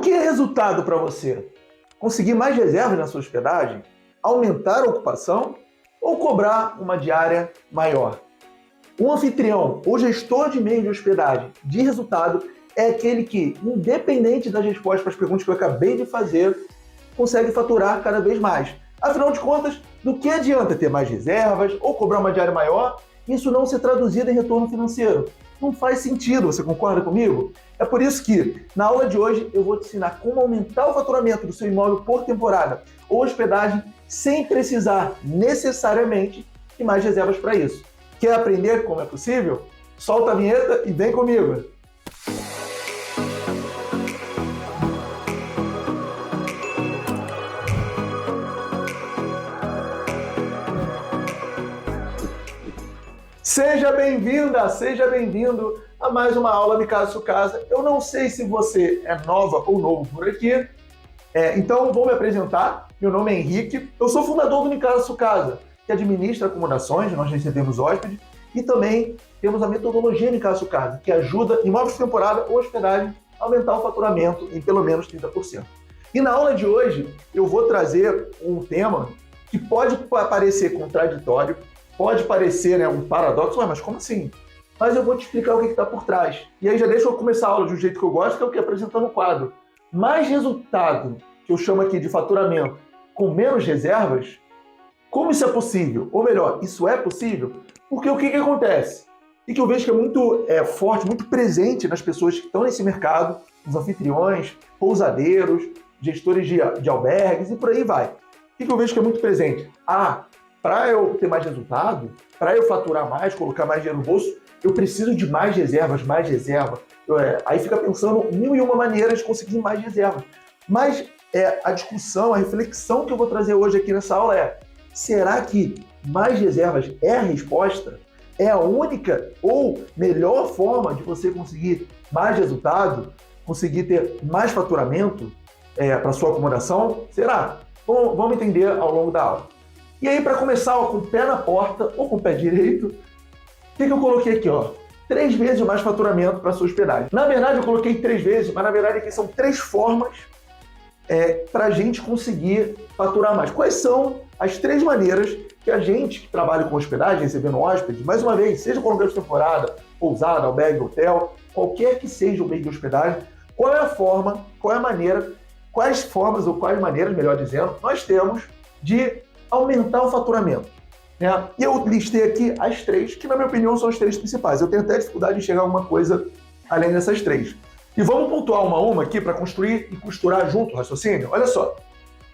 que é resultado para você? Conseguir mais reservas na sua hospedagem? Aumentar a ocupação? Ou cobrar uma diária maior? Um anfitrião ou gestor de meio de hospedagem de resultado é aquele que, independente das respostas para as perguntas que eu acabei de fazer, consegue faturar cada vez mais. Afinal de contas, do que adianta ter mais reservas ou cobrar uma diária maior, isso não ser traduzido em retorno financeiro? Não faz sentido, você concorda comigo? É por isso que, na aula de hoje, eu vou te ensinar como aumentar o faturamento do seu imóvel por temporada ou hospedagem sem precisar necessariamente de mais reservas para isso. Quer aprender como é possível? Solta a vinheta e vem comigo! Seja bem-vinda, seja bem-vindo a mais uma aula Me Casa Sua Casa. Eu não sei se você é nova ou novo por aqui, então vou me apresentar. Meu nome é Henrique, eu sou fundador do Me Casa Sua Casa, que administra acomodações, nós recebemos hóspedes, e também temos a metodologia Me Casa Sua Casa, que ajuda imóveis de temporada ou hospedagem a aumentar o faturamento em pelo menos 30%. E na aula de hoje eu vou trazer um tema que pode parecer contraditório, pode parecer um paradoxo, mas como assim? Mas eu vou te explicar o que está por trás. E aí já deixa eu começar a aula de um jeito que eu gosto, que é o que? Apresentando o quadro. Mais resultado, que eu chamo aqui de faturamento, com menos reservas, como isso é possível? Ou melhor, isso é possível? Porque o que acontece? E que eu vejo que é muito forte, muito presente nas pessoas que estão nesse mercado, nos anfitriões, pousadeiros, gestores de albergues e por aí vai. O que eu vejo que é muito presente? Para eu ter mais resultado, para eu faturar mais, colocar mais dinheiro no bolso, eu preciso de mais reservas, mais reserva. Aí fica pensando mil e uma maneiras de conseguir mais reservas. Mas a discussão, a reflexão que eu vou trazer hoje aqui nessa aula será que mais reservas é a resposta? É a única ou melhor forma de você conseguir mais resultado, conseguir ter mais faturamento para sua acomodação? Será? Bom, vamos entender ao longo da aula. E aí, para começar, com o pé na porta ou com o pé direito, o que eu coloquei aqui? 3 vezes mais faturamento para sua hospedagem. Na verdade, eu coloquei 3 vezes, mas na verdade aqui são 3 formas para a gente conseguir faturar mais. Quais são as 3 maneiras que a gente que trabalha com hospedagem, recebendo hóspedes, mais uma vez, seja com lugar de temporada, pousada, albergue, hotel, qualquer que seja o meio de hospedagem, qual é a forma, qual é a maneira, quais formas ou quais maneiras, melhor dizendo, nós temos de aumentar o faturamento. E eu listei aqui as 3, que na minha opinião são as 3 principais. Eu tenho até dificuldade de enxergar alguma coisa além dessas 3. E vamos pontuar uma a uma aqui para construir e costurar junto o raciocínio. Olha só.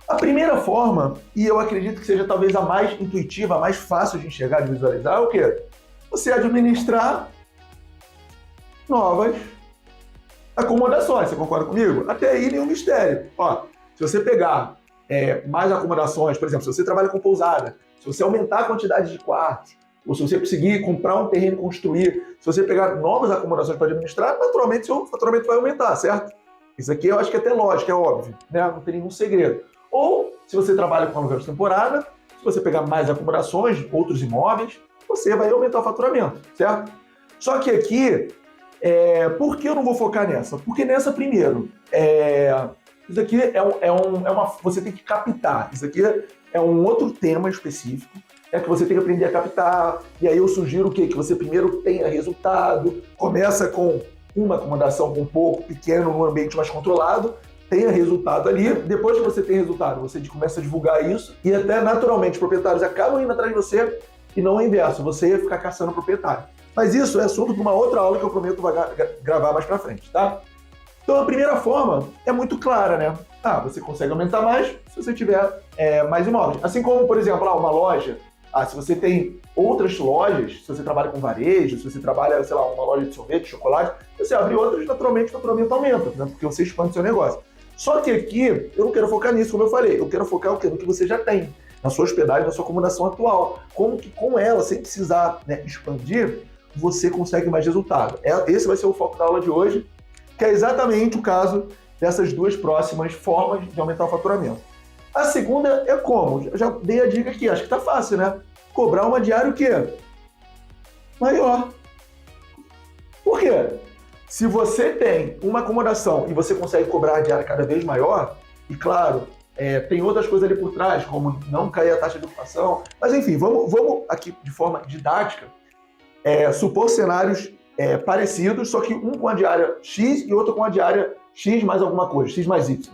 A primeira forma, e eu acredito que seja talvez a mais intuitiva, a mais fácil de enxergar, de visualizar, é o quê? Você administrar novas acomodações. Você concorda comigo? Até aí nenhum mistério. Se você pegar mais acomodações, por exemplo, se você trabalha com pousada, se você aumentar a quantidade de quartos, ou se você conseguir comprar um terreno e construir, se você pegar novas acomodações para administrar, naturalmente seu faturamento vai aumentar, certo? Isso aqui eu acho que é até lógico, é óbvio, não tem nenhum segredo. Ou, se você trabalha com aluguel de temporada, se você pegar mais acomodações, outros imóveis, você vai aumentar o faturamento, certo? Só que aqui, por que eu não vou focar nessa? Porque nessa, primeiro, isso aqui você tem que captar. Isso aqui é um outro tema específico, que você tem que aprender a captar. E aí eu sugiro o quê? Que você primeiro tenha resultado, começa com uma acomodação um pouco pequeno, num ambiente mais controlado, tenha resultado ali. Depois que você tem resultado, você começa a divulgar isso e até naturalmente os proprietários acabam indo atrás de você e não o inverso, você ficar caçando proprietário. Mas isso é assunto para uma outra aula que eu prometo gravar mais para frente, tá? Então, a primeira forma é muito clara, né? Você consegue aumentar mais se você tiver mais imóveis. Assim como, por exemplo, uma loja. Se você tem outras lojas, se você trabalha com varejo, se você trabalha, sei lá, uma loja de sorvete, chocolate, você abre outras, naturalmente o faturamento aumenta, né? Porque você expande o seu negócio. Só que aqui, eu não quero focar nisso, como eu falei. Eu quero focar no que você já tem, na sua hospedagem, na sua acomodação atual. Como que com ela, sem precisar expandir, você consegue mais resultado. Esse vai ser o foco da aula de hoje, que é exatamente o caso dessas 2 próximas formas de aumentar o faturamento. A segunda é como? Eu já dei a dica aqui, acho que tá fácil, né? Cobrar uma diária o quê? Maior. Por quê? Se você tem uma acomodação e você consegue cobrar a diária cada vez maior, e claro, tem outras coisas ali por trás, como não cair a taxa de ocupação, mas enfim, vamos aqui de forma didática, supor cenários parecidos, só que um com a diária X e outro com a diária X mais alguma coisa, X mais Y.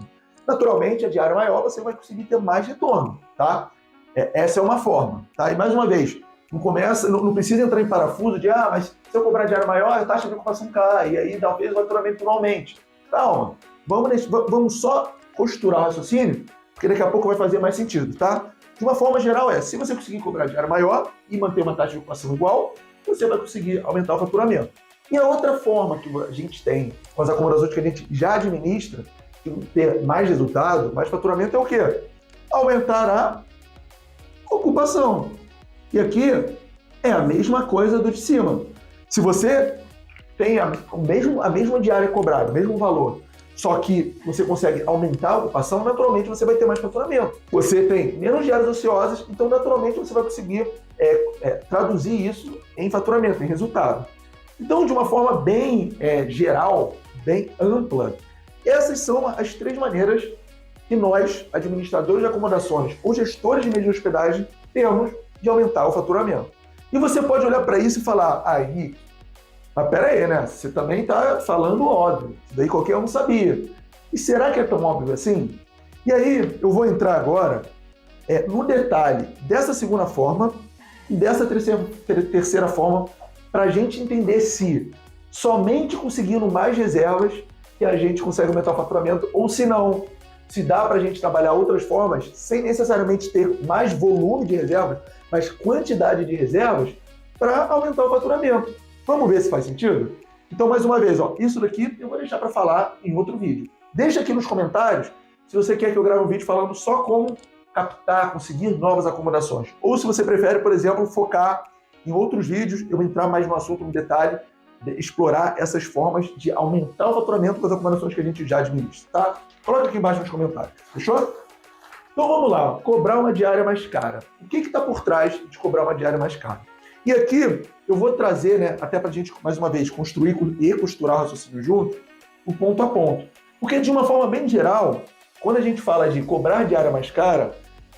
Naturalmente, a diária maior você vai conseguir ter mais retorno, tá? Essa é uma forma, tá? E mais uma vez, não precisa entrar em parafuso de, mas se eu cobrar diária maior, a taxa de ocupação cai, e aí talvez o faturamento não aumente. Calma, vamos só costurar o raciocínio, porque daqui a pouco vai fazer mais sentido, tá? De uma forma geral se você conseguir cobrar diária maior e manter uma taxa de ocupação igual, você vai conseguir aumentar o faturamento. E a outra forma que a gente tem com as acomodações que a gente já administra, de ter mais resultado, mais faturamento, é o quê? Aumentar a ocupação. E aqui é a mesma coisa do de cima. Se você tem a mesma diária cobrada, o mesmo valor, só que você consegue aumentar a ocupação, naturalmente você vai ter mais faturamento. Você tem menos diárias ociosas, então naturalmente você vai conseguir traduzir isso em faturamento, em resultado. Então, de uma forma bem geral, bem ampla, essas são as 3 maneiras que nós, administradores de acomodações ou gestores de meios de hospedagem, temos de aumentar o faturamento. E você pode olhar para isso e falar, Henrique, mas pera aí, né? Você também está falando óbvio, isso daí qualquer um sabia. E será que é tão óbvio assim? E aí eu vou entrar agora no detalhe dessa segunda forma e dessa terceira forma para a gente entender se somente conseguindo mais reservas que a gente consegue aumentar o faturamento ou se não, se dá para a gente trabalhar outras formas sem necessariamente ter mais volume de reservas, mas quantidade de reservas para aumentar o faturamento. Vamos ver se faz sentido? Então, mais uma vez, isso daqui eu vou deixar para falar em outro vídeo. Deixa aqui nos comentários se você quer que eu grave um vídeo falando só como captar, conseguir novas acomodações. Ou se você prefere, por exemplo, focar em outros vídeos, eu entrar mais no assunto, no detalhe, explorar essas formas de aumentar o faturamento com as acomodações que a gente já administra, tá? Coloca aqui embaixo nos comentários, fechou? Então vamos lá, cobrar uma diária mais cara. O que está por trás de cobrar uma diária mais cara? E aqui eu vou trazer, até para a gente, mais uma vez, construir e costurar o raciocínio junto, o ponto a ponto. Porque de uma forma bem geral, quando a gente fala de cobrar diária mais cara,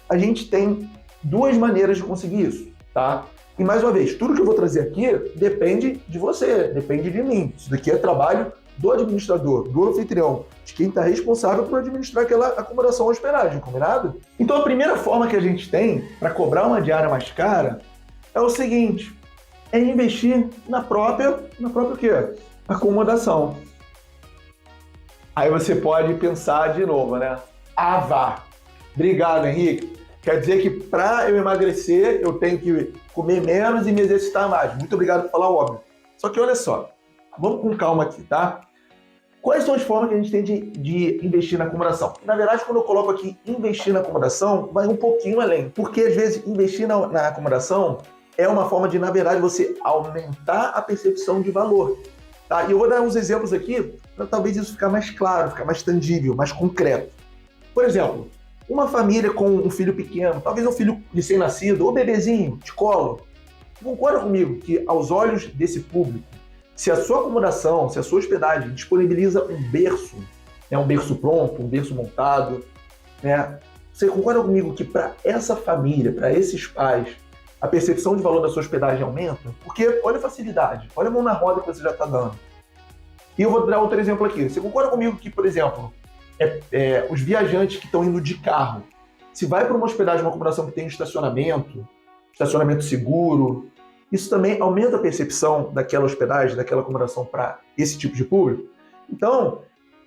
a gente tem 2 maneiras de conseguir isso, tá? E mais uma vez, tudo que eu vou trazer aqui depende de você, depende de mim. Isso daqui é trabalho do administrador, do anfitrião, de quem está responsável por administrar aquela acomodação ou hospedagem, combinado? Então a primeira forma que a gente tem para cobrar uma diária mais cara é o seguinte, é investir na própria o quê? Acomodação. Aí você pode pensar de novo, né? Vá. Obrigado, Henrique. Quer dizer que para eu emagrecer, eu tenho que comer menos e me exercitar mais. Muito obrigado por falar o óbvio. Só que olha só, vamos com calma aqui, tá? Quais são as formas que a gente tem de investir na acomodação? Na verdade, quando eu coloco aqui investir na acomodação, vai um pouquinho além. Porque às vezes investir na acomodação é uma forma de, na verdade, você aumentar a percepção de valor. Tá? E eu vou dar uns exemplos aqui para talvez isso ficar mais claro, ficar mais tangível, mais concreto. Por exemplo, uma família com um filho pequeno, talvez um filho recém-nascido ou bebezinho de colo. Concorda comigo que, aos olhos desse público, se a sua acomodação, se a sua hospedagem disponibiliza um berço pronto, um berço montado, você concorda comigo que para essa família, para esses pais, a percepção de valor da sua hospedagem aumenta? Porque olha a facilidade, olha a mão na roda que você já está dando. E eu vou dar outro exemplo aqui. Você concorda comigo que, por exemplo, os viajantes que estão indo de carro, se vai para uma hospedagem, uma acomodação que tem estacionamento seguro, isso também aumenta a percepção daquela hospedagem, daquela acomodação para esse tipo de público? Então,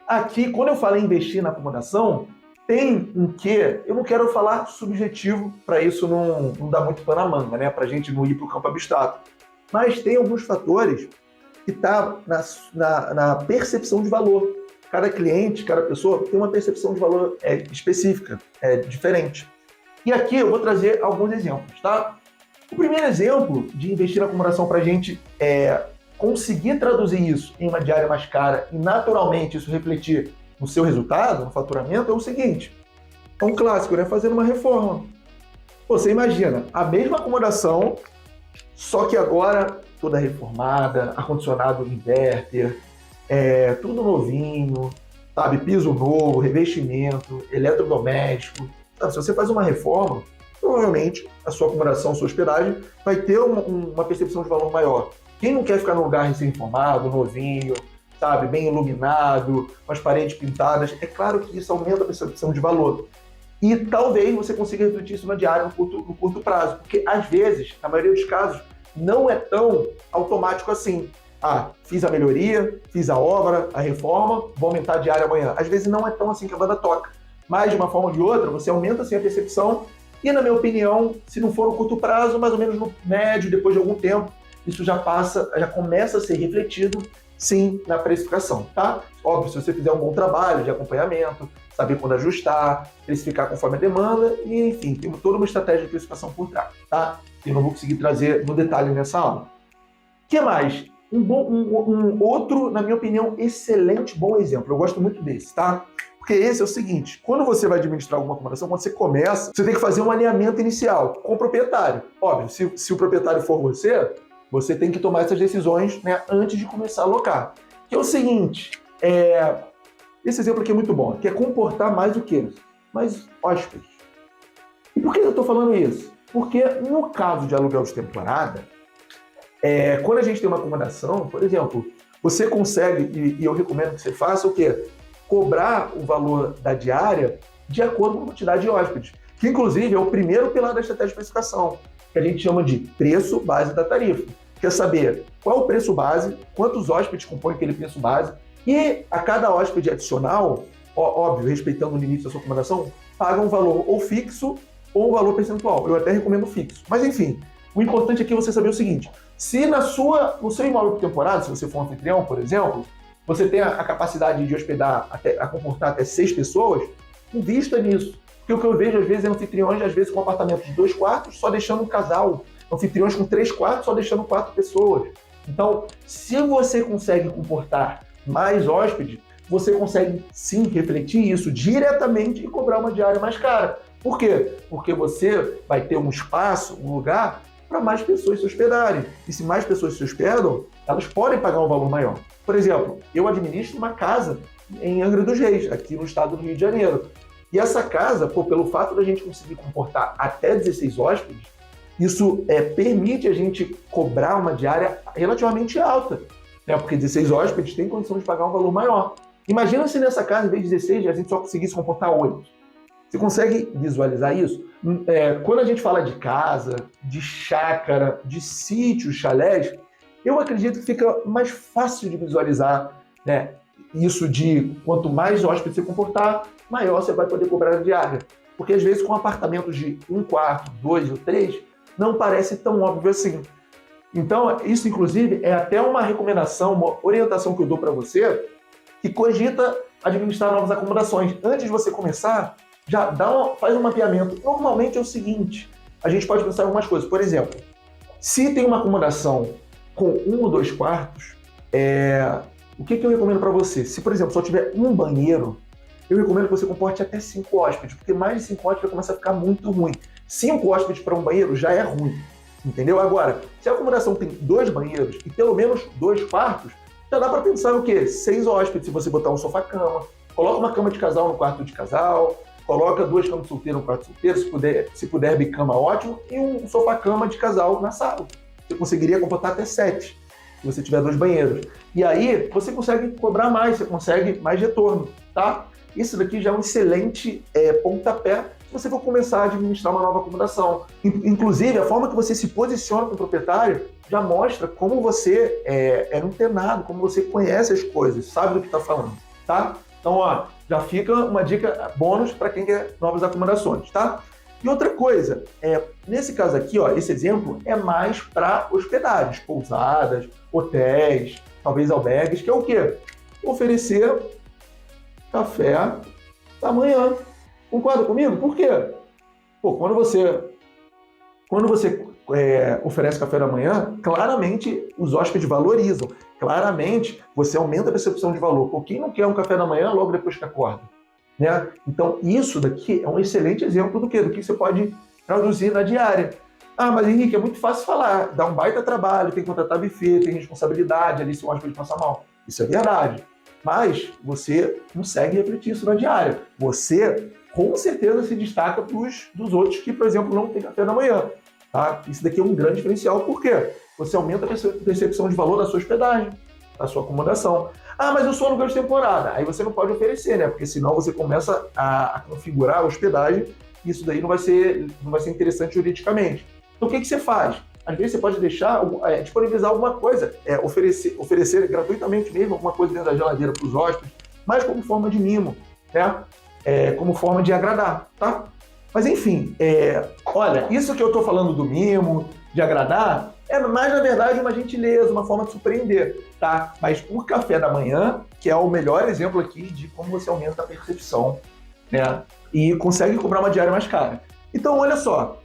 aqui, quando eu falo em investir na acomodação, tem um quê? Eu não quero falar subjetivo, para isso não dar muito pano à manga, para a gente não ir para o campo abstrato. Mas tem alguns fatores que estão na percepção de valor. Cada cliente, cada pessoa tem uma percepção de valor específica, diferente. E aqui eu vou trazer alguns exemplos, tá? O primeiro exemplo de investir na acomodação para a gente conseguir traduzir isso em uma diária mais cara e naturalmente isso refletir no seu resultado, no faturamento, é o seguinte. É um clássico, fazendo uma reforma. Você imagina, a mesma acomodação, só que agora toda reformada, ar-condicionado inverter, tudo novinho, sabe? Piso novo, revestimento, eletrodoméstico. Sabe? Se você faz uma reforma, provavelmente a sua acomodação, a sua hospedagem vai ter uma percepção de valor maior. Quem não quer ficar num lugar recém-reformado, novinho, sabe? Bem iluminado, com as paredes pintadas, é claro que isso aumenta a percepção de valor. E talvez você consiga refletir isso na diária no curto prazo, porque às vezes, na maioria dos casos, não é tão automático assim. Ah, fiz a melhoria, fiz a obra, a reforma, vou aumentar a diária amanhã. Às vezes não é tão assim que a banda toca. Mas, de uma forma ou de outra, você aumenta assim a percepção e, na minha opinião, se não for no curto prazo, mais ou menos no médio, depois de algum tempo, isso já começa a ser refletido, sim, na precificação, tá? Óbvio, se você fizer um bom trabalho de acompanhamento, saber quando ajustar, precificar conforme a demanda e, enfim, tem toda uma estratégia de precificação por trás, tá? Eu não vou conseguir trazer no detalhe nessa aula. O que mais? Um outro, na minha opinião, excelente, bom exemplo. Eu gosto muito desse, tá? Porque esse é o seguinte, quando você vai administrar alguma acomodação, quando você começa, você tem que fazer um alinhamento inicial com o proprietário. Óbvio, se o proprietário for você tem que tomar essas decisões, né, antes de começar a alocar. Que é o seguinte, esse exemplo aqui é muito bom, que é comportar mais o quê? Mais hóspedes. E por que eu estou falando isso? Porque no caso de aluguel de temporada, quando a gente tem uma acomodação, por exemplo, você consegue, e eu recomendo que você faça o quê? Cobrar o valor da diária de acordo com a quantidade de hóspedes, que inclusive é o primeiro pilar da estratégia de precificação, que a gente chama de preço base da tarifa. Quer saber qual é o preço base, quantos hóspedes compõem aquele preço base, e a cada hóspede adicional, óbvio, respeitando o limite da sua acomodação, paga um valor ou fixo ou um valor percentual. Eu até recomendo fixo. Mas enfim, o importante aqui é você saber o seguinte, se no seu imóvel por temporada, se você for um anfitrião, por exemplo, você tem a capacidade de hospedar, a comportar até 6 pessoas, invista nisso. Porque o que eu vejo, às vezes, é anfitriões, às vezes, com apartamento de 2 quartos, só deixando um casal. Anfitriões com 3 quartos, só deixando 4 pessoas. Então, se você consegue comportar mais hóspedes, você consegue, sim, refletir isso diretamente e cobrar uma diária mais cara. Por quê? Porque você vai ter um espaço, um lugar, para mais pessoas se hospedarem. E se mais pessoas se hospedam, elas podem pagar um valor maior. Por exemplo, eu administro uma casa em Angra dos Reis, aqui no estado do Rio de Janeiro. E essa casa, pelo fato da gente conseguir comportar até 16 hóspedes, isso permite a gente cobrar uma diária relativamente alta, né? Porque 16 hóspedes têm condição de pagar um valor maior. Imagina se nessa casa, em vez de 16, a gente só conseguisse comportar 8. Você consegue visualizar isso? Quando a gente fala de casa, de chácara, de sítios, chalés, eu acredito que fica mais fácil de visualizar, né? Isso de quanto mais hóspedes você comportar, maior você vai poder cobrar a diária. Porque às vezes com apartamentos de 1 quarto, 2 ou 3, não parece tão óbvio assim. Então, isso inclusive é até uma recomendação, uma orientação que eu dou para você, que cogita administrar novas acomodações. Antes de você começar, já faz um mapeamento. Normalmente é o seguinte, a gente pode pensar em algumas coisas. Por exemplo, se tem uma acomodação com 1 ou 2 quartos, o que eu recomendo para você? Se, por exemplo, só tiver um banheiro, eu recomendo que você comporte até 5 hóspedes, porque mais de 5 hóspedes começa a ficar muito ruim. 5 hóspedes para um banheiro já é ruim, entendeu? Agora, se a acomodação tem 2 banheiros e pelo menos 2 quartos, já dá para pensar o quê? 6 hóspedes, se você botar um sofá-cama, coloca uma cama de casal no quarto de casal, coloca 2 camas de solteiro no quarto de solteiro, se puder bicama, ótimo, e um sofá-cama de casal na sala. Você conseguiria comportar até 7, se você tiver 2 banheiros. E aí, você consegue cobrar mais, você consegue mais retorno, tá? Isso daqui já é um excelente pontapé se você for começar a administrar uma nova acomodação. Inclusive, a forma que você se posiciona com o proprietário já mostra como você é antenado, como você conhece as coisas, sabe do que está falando, tá? Então, já fica uma dica bônus para quem quer novas acomodações, tá? E outra coisa, nesse caso aqui, esse exemplo é mais para hospedagens, pousadas, hotéis, talvez albergues, que é o quê? Oferecer café da manhã. Concorda comigo? Por quê? Quando você oferece café da manhã, claramente os hóspedes valorizam. Claramente você aumenta a percepção de valor. Quem não quer um café da manhã logo depois que acorda? Né? Então, isso daqui é um excelente exemplo do que você pode traduzir na diária. Ah, mas Henrique, é muito fácil falar. Dá um baita trabalho, tem que contratar buffet, tem responsabilidade ali se o hóspede passa mal. Isso é verdade. Mas você consegue refletir isso na diária. Você, com certeza, se destaca dos outros que, por exemplo, não têm café da manhã. Tá? Isso daqui é um grande diferencial. Por quê? Você aumenta a percepção de valor da sua hospedagem, da sua acomodação. Ah, mas eu sou aluguel de temporada. Aí você não pode oferecer, né? Porque senão você começa a configurar a hospedagem e isso daí não vai ser interessante juridicamente. Então, o que você faz? Às vezes você pode disponibilizar alguma coisa, oferecer gratuitamente mesmo alguma coisa dentro da geladeira para os hóspedes, mas como forma de mimo, né? Como forma de agradar, tá? Mas enfim, olha, isso que eu estou falando do mimo, de agradar, é mais, na verdade, uma gentileza, uma forma de surpreender, tá? Mas o café da manhã, que é o melhor exemplo aqui de como você aumenta a percepção, né? E consegue cobrar uma diária mais cara. Então, olha só,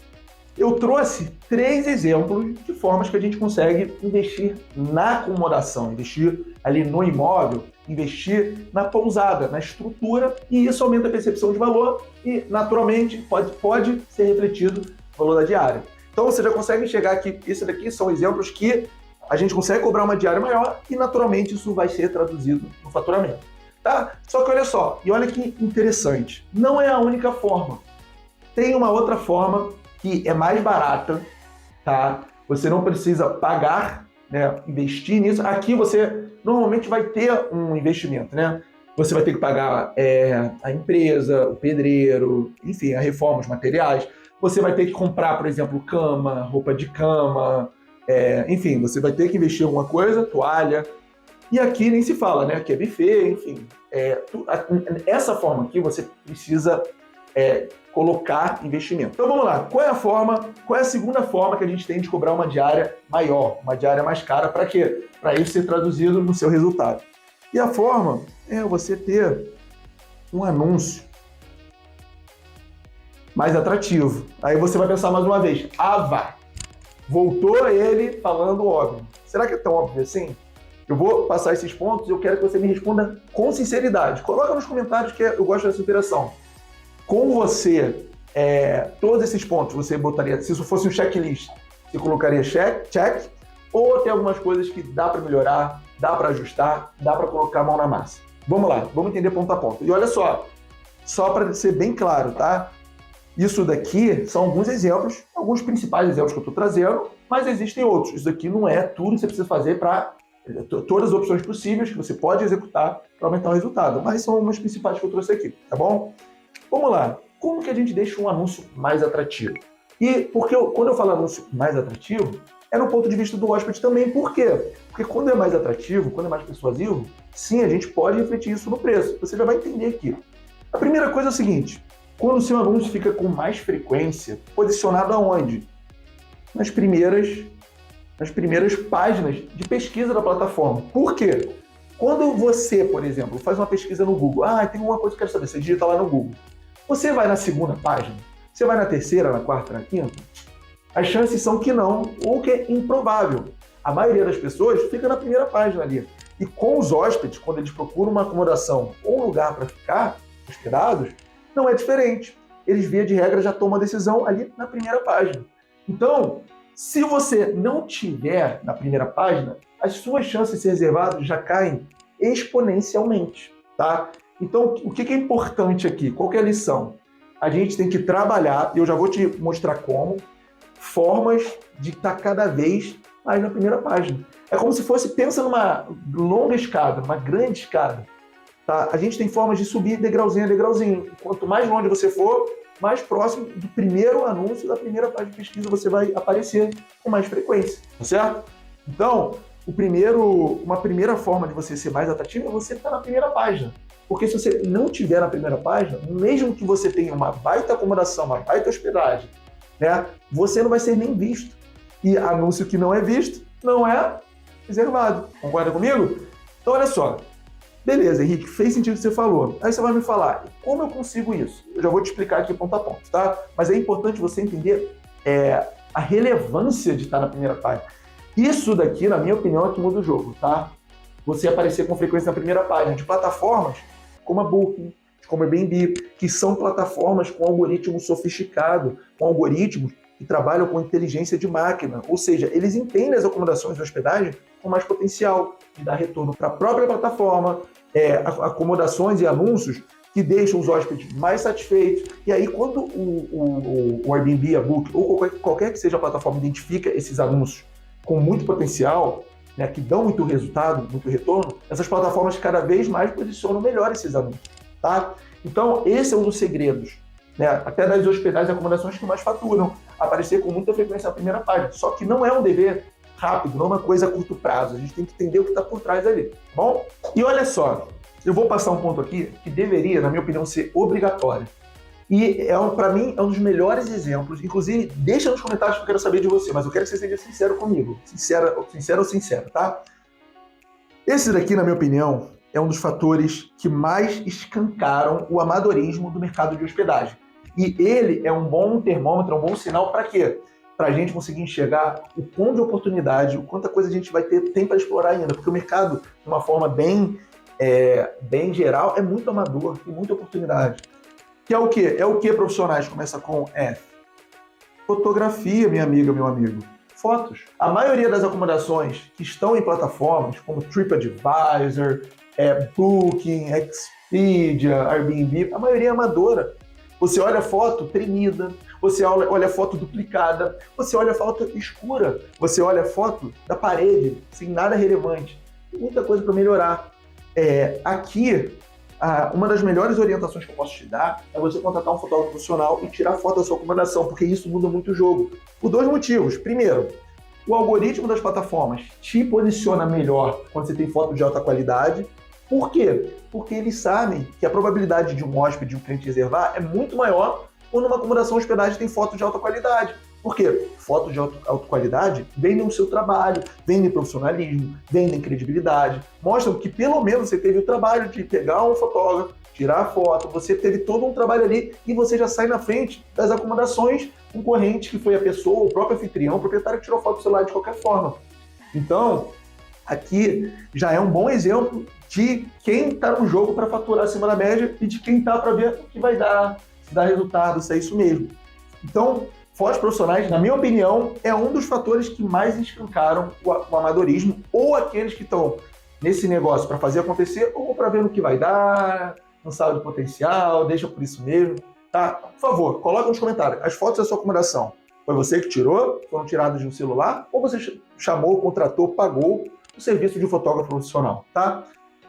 eu trouxe 3 exemplos de formas que a gente consegue investir na acomodação, investir ali no imóvel, investir na pousada, na estrutura, e isso aumenta a percepção de valor e, naturalmente, pode ser refletido no valor da diária. Então, você já consegue enxergar que esses daqui são exemplos que a gente consegue cobrar uma diária maior e, naturalmente, isso vai ser traduzido no faturamento. Tá? Só que olha só, e olha que interessante, não é a única forma. Tem uma outra forma que é mais barata, tá? Você não precisa pagar, né, investir nisso. Aqui você normalmente vai ter um investimento, né? Você vai ter que pagar a empresa, o pedreiro, enfim, a reforma, os materiais. Você vai ter que comprar, por exemplo, cama, roupa de cama, enfim, você vai ter que investir em alguma coisa, toalha. E aqui nem se fala, né? Aqui é buffet, enfim. Essa forma aqui você precisa colocar investimento. Então vamos lá, qual é a segunda forma que a gente tem de cobrar uma diária maior, uma diária mais cara, para quê? Para isso ser traduzido no seu resultado. E a forma é você ter um anúncio mais atrativo. Aí você vai pensar mais uma vez, voltou ele falando óbvio. Será que é tão óbvio assim? Eu vou passar esses pontos e eu quero que você me responda com sinceridade. Coloca nos comentários que eu gosto dessa interação. Com você, todos esses pontos, você botaria, se isso fosse um checklist, você colocaria check, ou tem algumas coisas que dá para melhorar, dá para ajustar, dá para colocar a mão na massa. Vamos lá, vamos entender ponto a ponto. E olha só para ser bem claro, tá? Isso daqui são alguns exemplos, alguns principais exemplos que eu estou trazendo, mas existem outros. Isso daqui não é tudo que você precisa fazer para todas as opções possíveis que você pode executar para aumentar o resultado, mas são umas principais que eu trouxe aqui, tá bom? Vamos lá, como que a gente deixa um anúncio mais atrativo? E porque quando eu falo anúncio mais atrativo, é no ponto de vista do hóspede também. Por quê? Porque quando é mais atrativo, quando é mais persuasivo, sim, a gente pode refletir isso no preço. Você já vai entender aqui. A primeira coisa é o seguinte, quando o seu anúncio fica com mais frequência, posicionado aonde? Nas primeiras páginas de pesquisa da plataforma. Por quê? Quando você, por exemplo, faz uma pesquisa no Google, tem uma coisa que eu quero saber, você digita lá no Google. Você vai na segunda página? Você vai na terceira, na quarta, na quinta? As chances são que não, ou que é improvável. A maioria das pessoas fica na primeira página ali. E com os hóspedes, quando eles procuram uma acomodação ou um lugar para ficar hospedados, não é diferente. Eles, via de regra, já tomam a decisão ali na primeira página. Então, se você não tiver na primeira página, as suas chances de ser reservado já caem exponencialmente, tá? Então, o que é importante aqui? Qual que é a lição? A gente tem que trabalhar, e eu já vou te mostrar como, formas de estar cada vez mais na primeira página. É como se fosse, pensa numa longa escada, uma grande escada. Tá? A gente tem formas de subir degrauzinho a degrauzinho. Quanto mais longe você for, mais próximo do primeiro anúncio da primeira página de pesquisa você vai aparecer com mais frequência, tá certo? Então, uma primeira forma de você ser mais atrativo é você estar na primeira página. Porque se você não estiver na primeira página, mesmo que você tenha uma baita acomodação, uma baita hospedagem, né, você não vai ser nem visto. E anúncio que não é visto não é reservado. Concorda comigo? Então, olha só. Beleza, Henrique, fez sentido o que você falou. Aí você vai me falar, como eu consigo isso? Eu já vou te explicar aqui ponto a ponto, tá? Mas é importante você entender a relevância de estar na primeira página. Isso daqui, na minha opinião, é que muda o jogo, tá? Você aparecer com frequência na primeira página de plataformas como a Booking, como a Airbnb, que são plataformas com algoritmo sofisticado, com algoritmos que trabalham com inteligência de máquina, ou seja, eles entendem as acomodações de hospedagem com mais potencial de dar retorno para a própria plataforma, acomodações e anúncios que deixam os hóspedes mais satisfeitos. E aí, quando o Airbnb, a Book ou qualquer que seja a plataforma identifica esses anúncios com muito potencial, né, que dão muito resultado, muito retorno, essas plataformas cada vez mais posicionam melhor esses anúncios. Tá? Então, esse é um dos segredos, né, até das hospedagens e acomodações que mais faturam, aparecer com muita frequência na primeira página. Só que não é um dever rápido, não é uma coisa a curto prazo. A gente tem que entender o que está por trás ali, tá bom? E olha só, eu vou passar um ponto aqui que deveria, na minha opinião, ser obrigatório. E, para mim, é um dos melhores exemplos. Inclusive, deixa nos comentários que eu quero saber de você, mas eu quero que você seja sincero comigo. Sincero ou sincero, tá? Esse daqui, na minha opinião, é um dos fatores que mais escancaram o amadorismo do mercado de hospedagem. E ele é um bom termômetro, é um bom sinal para quê? Para a gente conseguir enxergar o quanto de oportunidade, o quanta coisa a gente tem para explorar ainda. Porque o mercado, de uma forma bem geral, é muito amador, tem muita oportunidade. Que é o quê? É o que profissionais? Começa com F. Fotografia, minha amiga, meu amigo. Fotos. A maioria das acomodações que estão em plataformas como TripAdvisor, Booking, Expedia, Airbnb, a maioria é amadora. Você olha a foto tremida, você olha a foto duplicada, você olha a foto escura, você olha a foto da parede, sem nada relevante. Tem muita coisa para melhorar. Aqui, uma das melhores orientações que eu posso te dar é você contratar um fotógrafo profissional e tirar foto da sua acomodação, porque isso muda muito o jogo. Por dois motivos. Primeiro, o algoritmo das plataformas te posiciona melhor quando você tem foto de alta qualidade. Por quê? Porque eles sabem que a probabilidade de um hóspede, de um cliente reservar, é muito maior quando uma acomodação hospedagem tem foto de alta qualidade. Por quê? Fotos de alta qualidade vendem o seu trabalho, vendem profissionalismo, vendem credibilidade, mostram que pelo menos você teve o trabalho de pegar um fotógrafo, tirar a foto, você teve todo um trabalho ali e você já sai na frente das acomodações concorrentes, que foi a pessoa, o próprio anfitrião, o proprietário que tirou foto do celular de qualquer forma. Então, aqui já é um bom exemplo de quem está no jogo para faturar acima da média e de quem está para ver o que vai dar, se dá resultado, se é isso mesmo. Então, fotos profissionais, na minha opinião, é um dos fatores que mais escancaram o amadorismo, ou aqueles que estão nesse negócio para fazer acontecer, ou para ver no que vai dar, não sabe do potencial, deixa por isso mesmo. Tá? Por favor, coloca nos comentários as fotos da sua acomodação. Foi você que tirou? Foram tiradas de um celular? Ou você chamou, contratou, pagou o serviço de um fotógrafo profissional? Tá?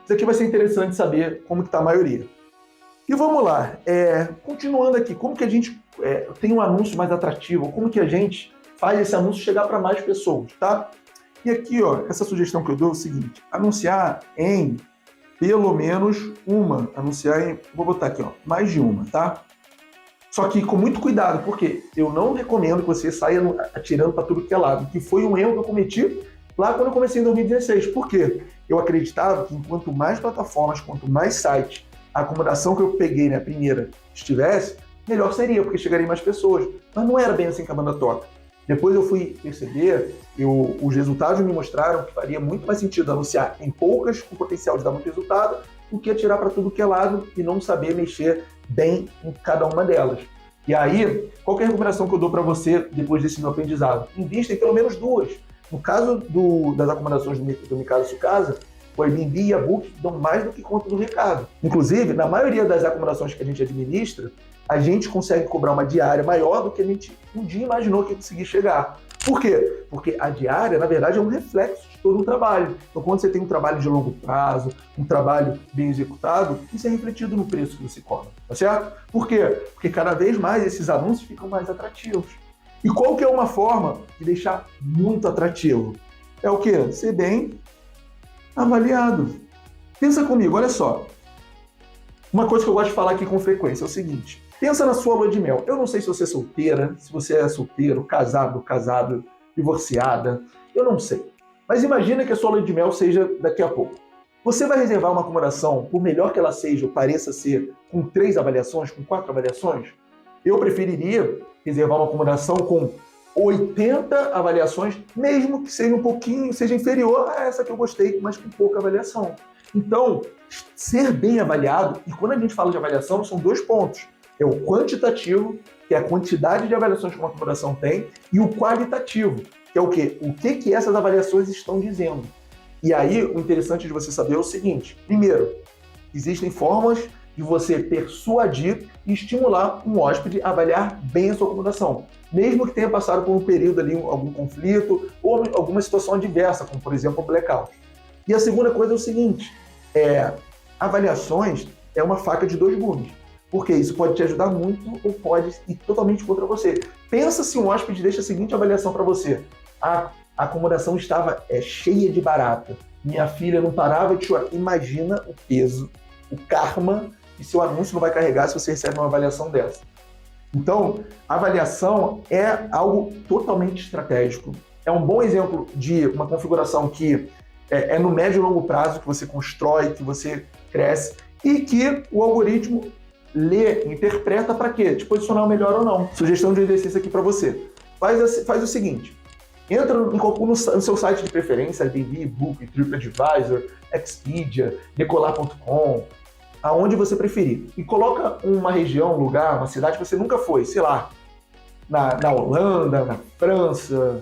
Isso aqui vai ser interessante saber como que está a maioria. E vamos lá, continuando aqui, como que a gente tem um anúncio mais atrativo? Como que a gente faz esse anúncio chegar para mais pessoas, tá? E aqui, ó, essa sugestão que eu dou é o seguinte: anunciar em pelo menos uma, vou botar aqui, ó, mais de uma, tá? Só que com muito cuidado, porque eu não recomendo que você saia atirando para tudo que é lado, que foi um erro que eu cometi lá quando eu comecei em 2016. Por quê? Eu acreditava que quanto mais plataformas, quanto mais sites, a acomodação que eu peguei na primeira estivesse, melhor seria, porque chegaria mais pessoas. Mas não era bem assim que a banda toca. Depois eu fui perceber, os resultados me mostraram que faria muito mais sentido anunciar em poucas, com potencial de dar muito resultado, do que atirar para tudo que é lado e não saber mexer bem em cada uma delas. E aí, qual que é a recomendação que eu dou para você depois desse meu aprendizado? Invista em pelo menos duas. No caso das acomodações do Me Casa Sua Casa, o Airbnb e a Book dão mais do que conta do recado. Inclusive, na maioria das acomodações que a gente administra, a gente consegue cobrar uma diária maior do que a gente um dia imaginou que ia conseguir chegar. Por quê? Porque a diária, na verdade, é um reflexo de todo um trabalho. Então, quando você tem um trabalho de longo prazo, um trabalho bem executado, isso é refletido no preço que você cobra, tá certo? Por quê? Porque cada vez mais esses anúncios ficam mais atrativos. E qual que é uma forma de deixar muito atrativo? É o quê? Ser bem avaliado. Pensa comigo, olha só. Uma coisa que eu gosto de falar aqui com frequência é o seguinte: pensa na sua lua de mel. Eu não sei se você é solteira, se você é solteiro, casado, divorciada, eu não sei. Mas imagina que a sua lua de mel seja daqui a pouco. Você vai reservar uma acomodação, por melhor que ela seja ou pareça ser, com 3 avaliações, com 4 avaliações? Eu preferiria reservar uma acomodação com 80 avaliações, mesmo que seja inferior a essa que eu gostei, mas com pouca avaliação. Então, ser bem avaliado, e quando a gente fala de avaliação, são 2 pontos. É o quantitativo, que é a quantidade de avaliações que uma acomodação tem, e o qualitativo, que é o quê? O que essas avaliações estão dizendo. E aí, o interessante de você saber é o seguinte. Primeiro, existem formas de você persuadir e estimular um hóspede a avaliar bem a sua acomodação, mesmo que tenha passado por um período ali, algum conflito ou alguma situação adversa, como por exemplo o blackout. E a segunda coisa é o seguinte, avaliações é uma faca de dois gumes, porque isso pode te ajudar muito ou pode ir totalmente contra você. Pensa se um hóspede deixa a seguinte avaliação para você: a acomodação estava cheia de barata, minha filha não parava de chorar. Imagina o peso, o karma que seu anúncio não vai carregar se você recebe uma avaliação dessa. Então, a avaliação é algo totalmente estratégico. É um bom exemplo de uma configuração que é no médio e longo prazo, que você constrói, que você cresce, e que o algoritmo lê, interpreta para quê? Te posicionar melhor ou não. Sugestão de exercício aqui para você. Faz o seguinte, entra no seu site de preferência, Airbnb, Booking, TripAdvisor, Expedia, Decolar.com, aonde você preferir. E coloca uma região, um lugar, uma cidade que você nunca foi, sei lá, na Holanda, na França,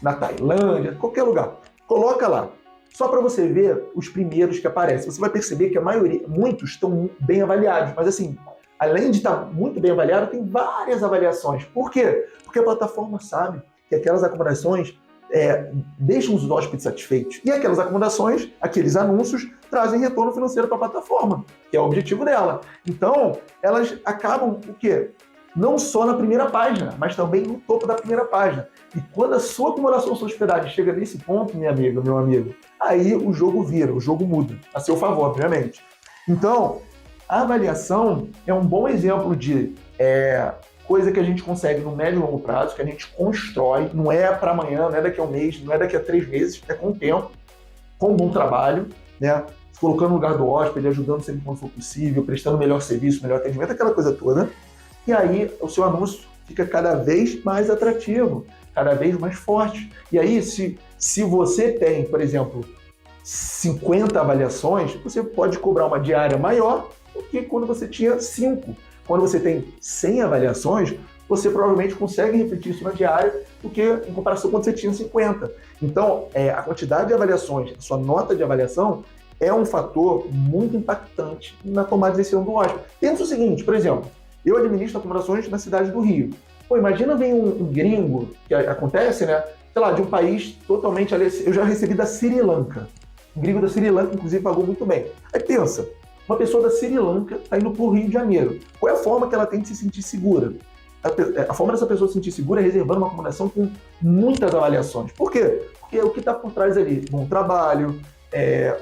na Tailândia, qualquer lugar. Coloca lá, só para você ver os primeiros que aparecem. Você vai perceber que a maioria, muitos estão bem avaliados, mas assim, além de estar muito bem avaliado, tem várias avaliações. Por quê? Porque a plataforma sabe que aquelas acomodações deixam os hóspedes satisfeitos. E aquelas acomodações, aqueles anúncios, trazem retorno financeiro para a plataforma, que é o objetivo dela. Então, elas acabam o quê? Não só na primeira página, mas também no topo da primeira página. E quando a sua acomodação, sua hospedagem chega nesse ponto, minha amiga, meu amigo, aí o jogo vira, o jogo muda, a seu favor, obviamente. Então, a avaliação é um bom exemplo de coisa que a gente consegue no médio e longo prazo, que a gente constrói, não é para amanhã, não é daqui a um mês, não é daqui a 3 meses, é com o tempo, com um bom trabalho, né? Se colocando no lugar do hóspede, ajudando sempre quando for possível, prestando melhor serviço, melhor atendimento, aquela coisa toda. E aí o seu anúncio fica cada vez mais atrativo, cada vez mais forte. E aí, se você tem, por exemplo, 50 avaliações, você pode cobrar uma diária maior do que quando você tinha 5. Quando você tem 100 avaliações, você provavelmente consegue refletir isso na diária do que em comparação quando você tinha 50. Então, a quantidade de avaliações, a sua nota de avaliação, é um fator muito impactante na tomada de decisão do hóspede. Pensa o seguinte, por exemplo, eu administro acomodações na cidade do Rio. Pô, imagina vem um gringo, que acontece, né? Sei lá, de um país totalmente... Eu já recebi da Sri Lanka. Um gringo da Sri Lanka, inclusive, pagou muito bem. Aí pensa, uma pessoa da Sri Lanka está indo para o Rio de Janeiro. Qual é a forma que ela tem de se sentir segura? A forma dessa pessoa se sentir segura é reservando uma acomodação com muitas avaliações. Por quê? Porque o que está por trás ali? Bom trabalho,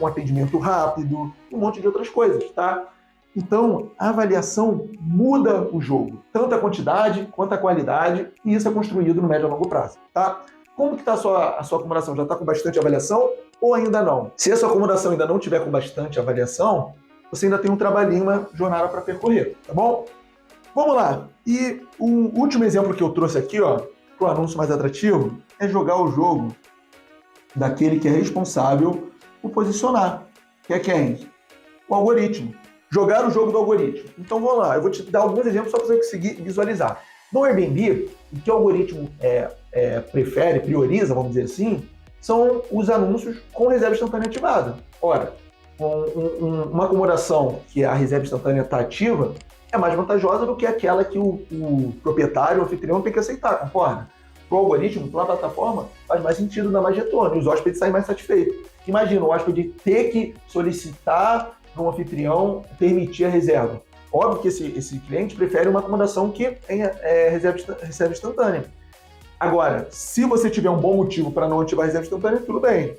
um atendimento rápido, um monte de outras coisas, tá? Então, a avaliação muda o jogo, tanto a quantidade quanto a qualidade, e isso é construído no médio e longo prazo, tá? Como que está a sua acomodação? Já está com bastante avaliação ou ainda não? Se a sua acomodação ainda não tiver com bastante avaliação, você ainda tem um trabalhinho, uma jornada para percorrer, tá bom? Vamos lá. E o último exemplo que eu trouxe aqui, ó, para o anúncio mais atrativo, é jogar o jogo daquele que é responsável por posicionar, que é quem? O algoritmo. Jogar o jogo do algoritmo. Então vamos lá, eu vou te dar alguns exemplos só para você conseguir visualizar. No Airbnb, o que o algoritmo prefere, prioriza, vamos dizer assim, são os anúncios com reserva instantânea ativada. Ora, uma acomodação que a reserva instantânea está ativa é mais vantajosa do que aquela que o proprietário, o anfitrião tem que aceitar, concorda? Para o algoritmo, para a plataforma, faz mais sentido, dá mais retorno e os hóspedes saem mais satisfeitos. Imagina o hóspede ter que solicitar para um anfitrião permitir a reserva. Óbvio que esse cliente prefere uma acomodação que tenha reserva instantânea. Agora, se você tiver um bom motivo para não ativar a reserva instantânea, tudo bem.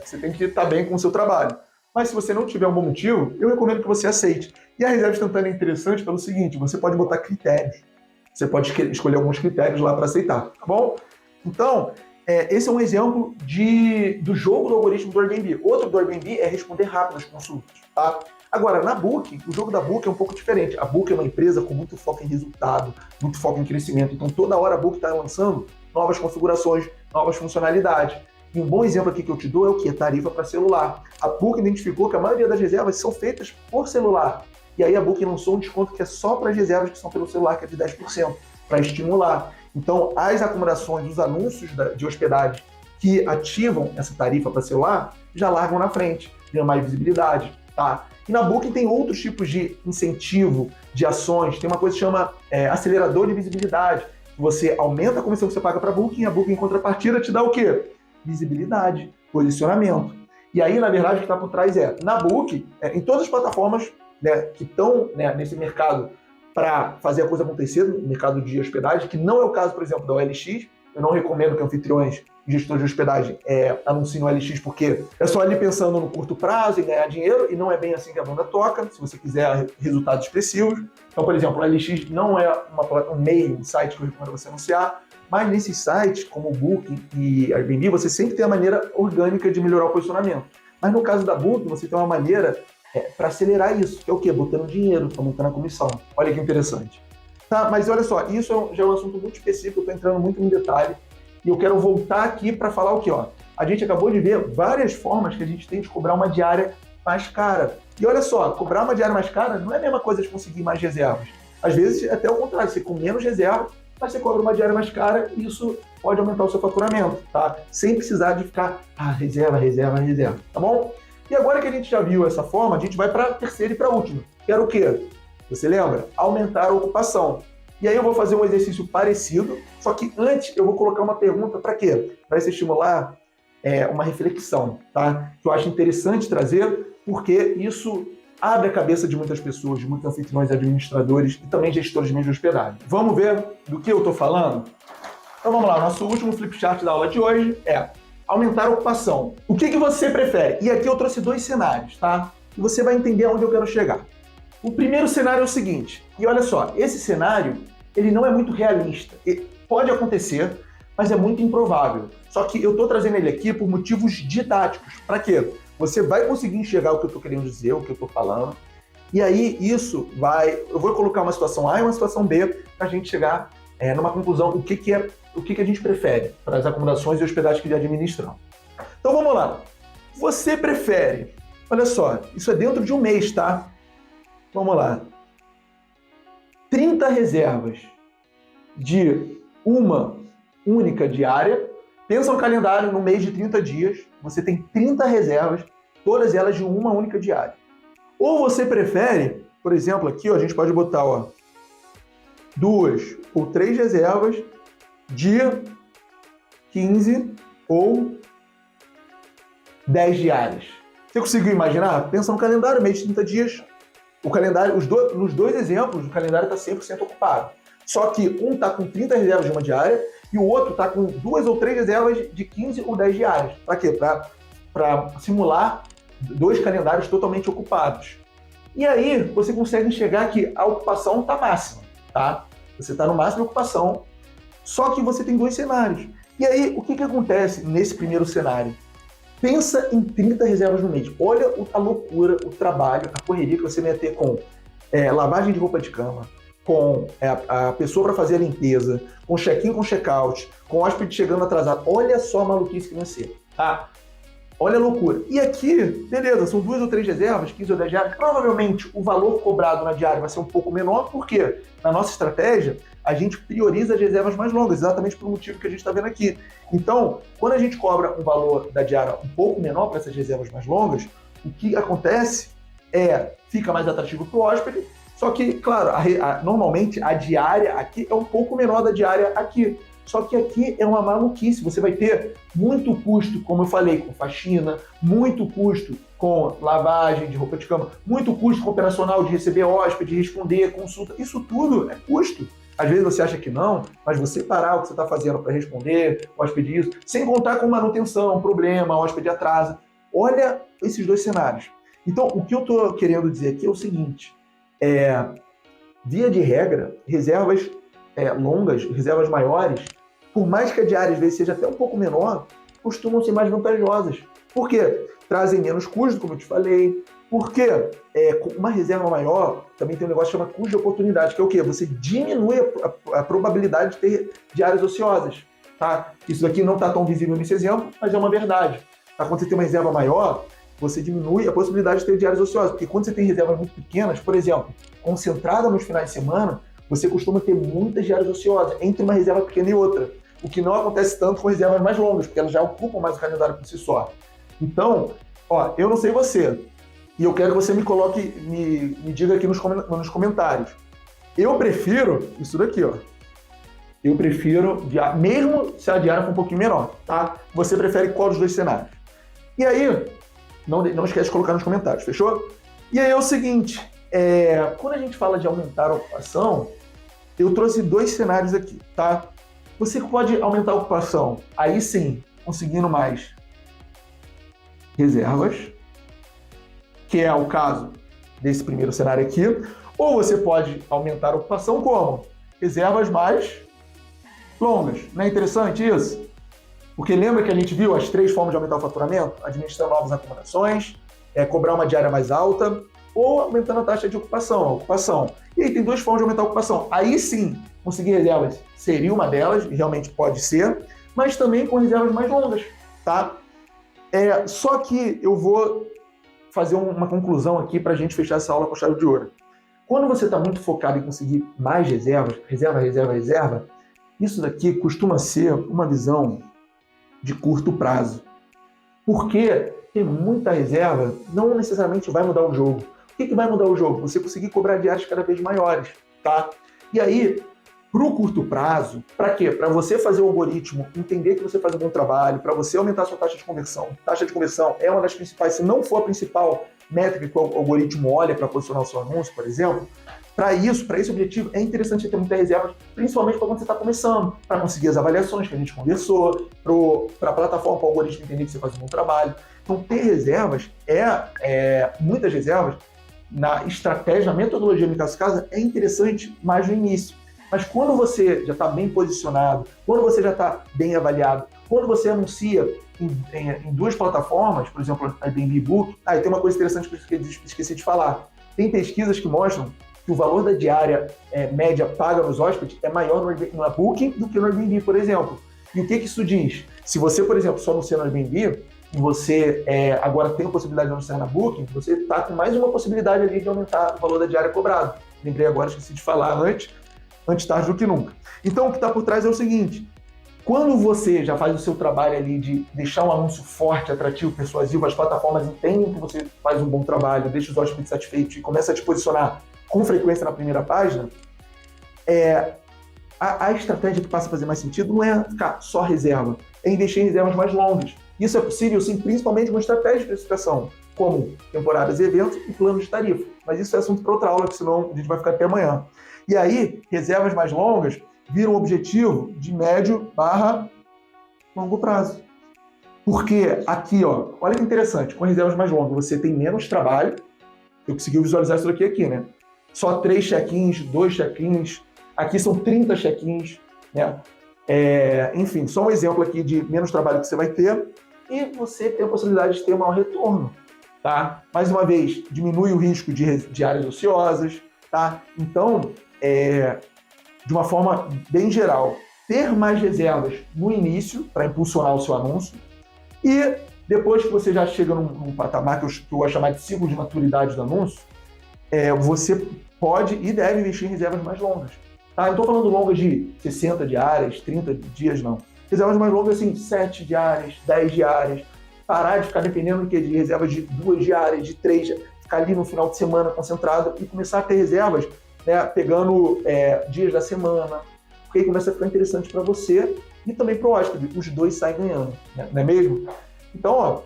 Você tem que estar bem com o seu trabalho. Mas se você não tiver um bom motivo, eu recomendo que você aceite. E a reserva instantânea é interessante pelo seguinte, você pode botar critérios. Você pode escolher alguns critérios lá para aceitar, tá bom? Então, esse é um exemplo do jogo do algoritmo do Airbnb. Outro do Airbnb é responder rápido às consultas, tá? Agora, na Booking, o jogo da Booking é um pouco diferente. A Booking é uma empresa com muito foco em resultado, muito foco em crescimento. Então, toda hora a Booking está lançando novas configurações, novas funcionalidades. E um bom exemplo aqui que eu te dou é o quê? Tarifa para celular. A Booking identificou que a maioria das reservas são feitas por celular. E aí a Booking lançou um desconto que é só para as reservas que são pelo celular, que é de 10%, para estimular. Então, as acomodações, os anúncios de hospedagem que ativam essa tarifa para celular já largam na frente, ganham mais visibilidade, tá? E na Booking tem outros tipos de incentivo, de ações. Tem uma coisa que chama acelerador de visibilidade. Você aumenta a comissão que você paga para a Booking em contrapartida te dá o quê? Visibilidade, posicionamento. E aí, na verdade, o que está por trás na Booking, em todas as plataformas, né, que estão, né, nesse mercado para fazer a coisa acontecer, no mercado de hospedagem, que não é o caso, por exemplo, da OLX. Eu não recomendo que anfitriões e gestores de hospedagem anunciem no OLX, porque é só ali pensando no curto prazo, em ganhar dinheiro, e não é bem assim que a banda toca, se você quiser resultados expressivos. Então, por exemplo, o OLX não é um meio, um site que eu recomendo você anunciar, mas nesses sites, como o Booking e Airbnb, você sempre tem a maneira orgânica de melhorar o posicionamento. Mas no caso da Booking, você tem uma maneira para acelerar isso, que é o quê? Botando dinheiro, aumentando a comissão. Olha que interessante. Tá, mas olha só, isso já é um assunto muito específico, eu estou entrando muito no detalhe, e eu quero voltar aqui para falar o quê? A gente acabou de ver várias formas que a gente tem de cobrar uma diária mais cara. E olha só, cobrar uma diária mais cara não é a mesma coisa de conseguir mais reservas. Às vezes, até o contrário, você com menos reserva, mas você cobra uma diária mais cara e isso pode aumentar o seu faturamento, tá? Sem precisar de ficar, reserva, tá bom? E agora que a gente já viu essa forma, a gente vai para a terceira e para a última. Que era o quê? Você lembra? Aumentar a ocupação. E aí eu vou fazer um exercício parecido, só que antes eu vou colocar uma pergunta para quê? Para se estimular uma reflexão, tá? Que eu acho interessante trazer, porque isso abre a cabeça de muitas pessoas, de muitos anfitriões, administradores e também gestores de meios de hospedagem. Vamos ver do que eu estou falando? Então vamos lá, nosso último flip chart da aula de hoje é aumentar a ocupação. O que você prefere? E aqui eu trouxe 2 cenários, tá? E você vai entender aonde eu quero chegar. O primeiro cenário é o seguinte, e olha só, esse cenário, ele não é muito realista. Pode acontecer, mas é muito improvável. Só que eu estou trazendo ele aqui por motivos didáticos. Para quê? Você vai conseguir enxergar o que eu estou querendo dizer, o que eu estou falando, e aí isso eu vou colocar uma situação A e uma situação B para a gente chegar numa conclusão, o que a gente prefere para as acomodações e hospedagem que administramos. Então vamos lá. Você prefere, olha só, isso é dentro de um mês, tá? Vamos lá. 30 reservas de uma única diária. Pensa no calendário, no mês de 30 dias, você tem 30 reservas, todas elas de uma única diária. Ou você prefere, por exemplo, aqui a gente pode botar 2 ou 3 reservas de 15 ou 10 diárias. Você conseguiu imaginar? Pensa no calendário, mês de 30 dias. O calendário, nos dois exemplos, o calendário está 100% ocupado. Só que um está com 30 reservas de uma diária e o outro está com 2 ou 3 reservas de 15 ou 10 diárias. Para quê? Para simular 2 calendários totalmente ocupados. E aí você consegue enxergar que a ocupação está máxima, tá? Você está no máximo de ocupação, só que você tem 2 cenários. E aí, o que acontece nesse primeiro cenário? Pensa em 30 reservas no mês. Olha a loucura, o trabalho, a correria que você vai ter com lavagem de roupa de cama, com a pessoa para fazer a limpeza, com check-in, com check-out, com hóspede chegando atrasado. Olha só a maluquice que vai ser, tá? Olha a loucura. E aqui, beleza, são 2 ou 3 reservas, 15 ou 10 diárias. Provavelmente o valor cobrado na diária vai ser um pouco menor, porque na nossa estratégia a gente prioriza as reservas mais longas, exatamente pelo motivo que a gente está vendo aqui. Então, quando a gente cobra um valor da diária um pouco menor para essas reservas mais longas, o que acontece fica mais atrativo para o hóspede, só que, claro, normalmente a diária aqui é um pouco menor da diária aqui. Só que aqui é uma maluquice, você vai ter muito custo, como eu falei, com faxina, muito custo com lavagem de roupa de cama, muito custo com operacional de receber hóspede, responder, consulta, isso tudo é custo. Às vezes você acha que não, mas você parar o que você está fazendo para responder, hóspede isso, sem contar com manutenção, problema, hóspede atrasa. Olha esses 2 cenários. Então, o que eu estou querendo dizer aqui é o seguinte, via de regra, reservas longas, reservas maiores, por mais que a diária às vezes seja até um pouco menor, costumam ser mais vantajosas. Por quê? Trazem menos custo, como eu te falei. Porque com uma reserva maior, também tem um negócio que chama custo de oportunidade, que é o quê? Você diminui a probabilidade de ter diárias ociosas. Tá? Isso aqui não está tão visível nesse exemplo, mas é uma verdade. Tá? Quando você tem uma reserva maior, você diminui a possibilidade de ter diárias ociosas. Porque quando você tem reservas muito pequenas, por exemplo, concentrada nos finais de semana, você costuma ter muitas diárias ociosas entre uma reserva pequena e outra. O que não acontece tanto com reservas mais longas, porque elas já ocupam mais o calendário por si só. Então, eu não sei você, e eu quero que você me coloque, me diga aqui nos comentários. Eu prefiro isso daqui, Eu prefiro, mesmo se a diária for um pouquinho menor, tá? Você prefere qual dos dois cenários? E aí, não esquece de colocar nos comentários, fechou? E aí é o seguinte, quando a gente fala de aumentar a ocupação, eu trouxe 2 cenários aqui, tá? Você pode aumentar a ocupação, aí sim, conseguindo mais reservas, que é o caso desse primeiro cenário aqui, ou você pode aumentar a ocupação como? Reservas mais longas. Não é interessante isso? Porque lembra que a gente viu as 3 formas de aumentar o faturamento? Administrar novas acomodações, cobrar uma diária mais alta, ou aumentando a taxa de ocupação, E aí tem 2 formas de aumentar a ocupação. Aí sim, conseguir reservas seria uma delas, e realmente pode ser, mas também com reservas mais longas, tá? Só que eu vou fazer uma conclusão aqui para a gente fechar essa aula com chave de ouro. Quando você está muito focado em conseguir mais reservas, reserva, isso daqui costuma ser uma visão de curto prazo. Porque ter muita reserva não necessariamente vai mudar o jogo. O que vai mudar o jogo? Você conseguir cobrar diárias cada vez maiores, tá? E aí, para o curto prazo, para quê? Para você fazer o algoritmo entender que você faz um bom trabalho, para você aumentar a sua taxa de conversão. Taxa de conversão é uma das principais, se não for a principal métrica que o algoritmo olha para posicionar o seu anúncio, por exemplo. Para esse objetivo, é interessante ter muitas reservas, principalmente para quando você está começando, para conseguir as avaliações que a gente conversou, para a plataforma, para o algoritmo entender que você faz um bom trabalho. Então, ter reservas, muitas reservas, na estratégia, na metodologia do Caso Casa, é interessante mais no início. Mas quando você já está bem posicionado, quando você já está bem avaliado, quando você anuncia em 2 plataformas, por exemplo, a Airbnb e Booking, tem uma coisa interessante que eu esqueci de falar. Tem pesquisas que mostram que o valor da diária média paga nos hóspedes é maior no Booking do que no Airbnb, por exemplo. E o que isso diz? Se você, por exemplo, só anuncia no Airbnb, e você agora tem a possibilidade de anunciar na Booking, você está com mais uma possibilidade ali de aumentar o valor da diária cobrado. Lembrei agora, esqueci de falar antes tarde do que nunca. Então, o que está por trás é o seguinte: quando você já faz o seu trabalho ali de deixar um anúncio forte, atrativo, persuasivo, as plataformas entendem que você faz um bom trabalho, deixa os hóspedes satisfeitos e começa a te posicionar com frequência na primeira página, a estratégia que passa a fazer mais sentido não é ficar só reserva, é investir em reservas mais longas. Isso é possível, sim, principalmente com estratégia de precificação, como temporadas e eventos e planos de tarifa. Mas isso é assunto para outra aula, porque senão a gente vai ficar até amanhã. E aí, reservas mais longas viram um objetivo de médio / longo prazo. Porque aqui, olha que interessante, com reservas mais longas você tem menos trabalho. Eu consegui visualizar isso aqui, né? Só 3 check-ins, 2 check-ins, aqui são 30 check-ins, né? Enfim, só um exemplo aqui de menos trabalho que você vai ter e você tem a possibilidade de ter um maior retorno, tá? Mais uma vez, diminui o risco de áreas ociosas, tá? Então, de uma forma bem geral, ter mais reservas no início para impulsionar o seu anúncio e depois que você já chega num patamar que eu vou chamar de ciclo de maturidade do anúncio, você pode e deve investir em reservas mais longas. Tá? Não estou falando longas de 60 diárias, 30 dias, não. Reservas mais longas, assim, 7 diárias, 10 diárias. Parar de ficar dependendo de reservas de 2 diárias, de 3, ficar ali no final de semana concentrado e começar a ter reservas, né, pegando dias da semana, porque aí começa a ficar interessante para você e também para o hóspede. Os dois saem ganhando, né? Não é mesmo? Então,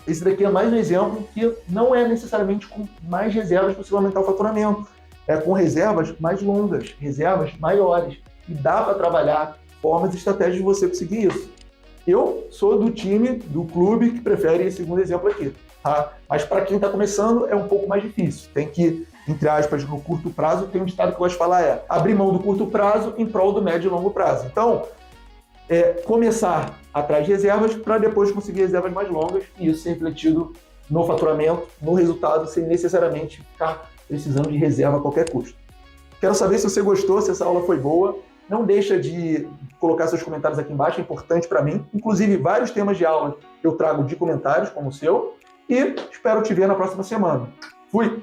esse daqui é mais um exemplo que não é necessariamente com mais reservas para você aumentar o faturamento. É com reservas mais longas, reservas maiores. E dá para trabalhar formas e estratégias de você conseguir isso. Eu sou do time, do clube, que prefere esse segundo exemplo aqui. Tá? Mas para quem está começando é um pouco mais difícil. Tem que, entre aspas, no curto prazo, tem um ditado que eu gosto de falar, abrir mão do curto prazo em prol do médio e longo prazo. Então, começar atrás de reservas para depois conseguir reservas mais longas e isso ser refletido no faturamento, no resultado, sem necessariamente ficar precisando de reserva a qualquer custo. Quero saber se você gostou, se essa aula foi boa. Não deixa de colocar seus comentários aqui embaixo, é importante para mim. Inclusive, vários temas de aula eu trago de comentários, como o seu. e espero te ver na próxima semana. Fui!